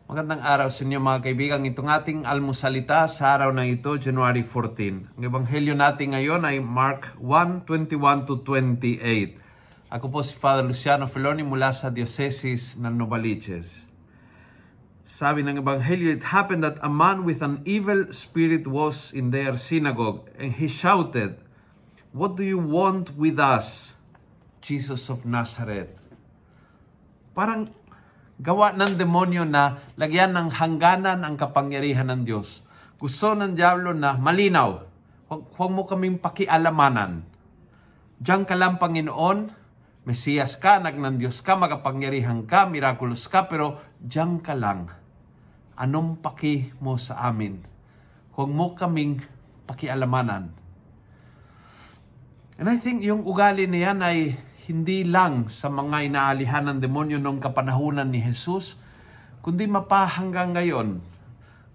Magandang araw sa inyo mga kaibigan. Itong ating almusalita sa araw na ito, January 14. Ang ebanghelyo natin ngayon ay Mark 1:21-28. Ako po si Father Luciano Feloni mula sa Diocese ng Novaliches. Sabi ng ebanghelyo, "It happened that a man with an evil spirit was in their synagogue, and he shouted, 'What do you want with us, Jesus of Nazareth?'" Parang gawa ng demonyo na lagyan ng hangganan ang kapangyarihan ng Diyos. Gusto ng diablo na malinaw. Huwag mo kaming pakialamanan. Diyan ka lang, Panginoon. Mesiyas ka, anak ng Diyos ka, makapangyarihan ka, miraculous ka, pero diyan ka lang. Anong paki mo sa amin? Huwag mo kaming pakialamanan. And I think yung ugali na yan ay hindi lang sa mga inaalihan ng demonyo noong kapanahunan ni Jesus, kundi mapahanggang ngayon.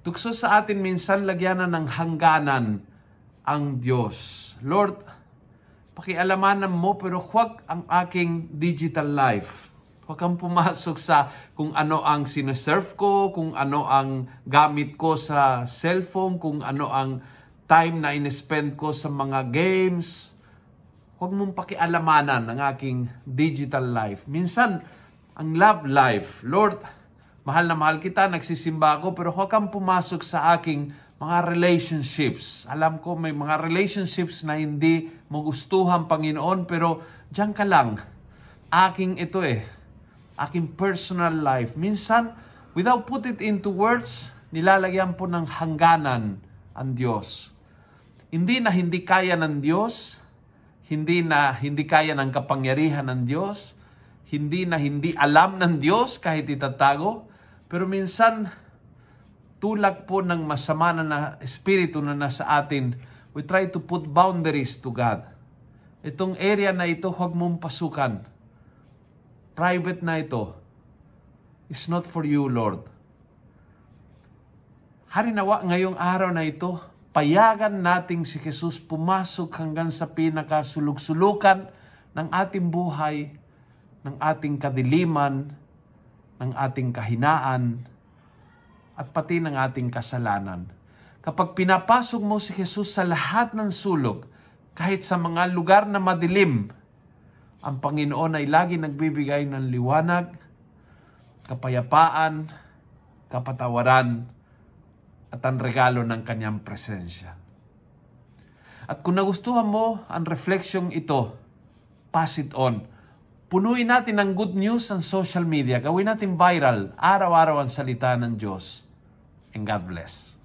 Tukso sa atin minsan lagyanan ng hangganan ang Diyos. Lord, pakialamanan mo pero huwag ang aking digital life. Huwag kang pumasok sa kung ano ang sinesurf ko, kung ano ang gamit ko sa cellphone, kung ano ang time na in-spend ko sa mga games. Huwag mong pakialamanan ang aking digital life. Minsan, ang love life, Lord, mahal na mahal kita, nagsisimba ako, pero huwag kang pumasok sa aking mga relationships. Alam ko may mga relationships na hindi mo gustuhan, Panginoon, pero diyan ka lang. Aking ito aking personal life. Minsan, without put it into words, nilalagyan po ng hangganan ang Diyos. Hindi na hindi kaya ng Diyos, hindi na hindi kaya ng kapangyarihan ng Diyos, hindi na hindi alam ng Diyos kahit itatago, pero minsan tulak po ng masama na espiritu na nasa atin, we try to put boundaries to God. Itong area na ito, huwag mong pasukan. Private na ito. It's not for you, Lord. Harinawa ngayong araw na ito, payagan nating si Jesus pumasok hanggang sa pinakasulug-sulukan ng ating buhay, ng ating kadiliman, ng ating kahinaan, at pati ng ating kasalanan. Kapag pinapasok mo si Jesus sa lahat ng sulok, kahit sa mga lugar na madilim, ang Panginoon ay lagi nagbibigay ng liwanag, kapayapaan, kapatawaran, at ang regalo ng kanyang presensya. At kung nagustuhan mo ang refleksyon ito, pass it on. Punuin natin ng good news ang social media. Gawin natin viral, araw-araw ang salita ng Diyos. And God bless.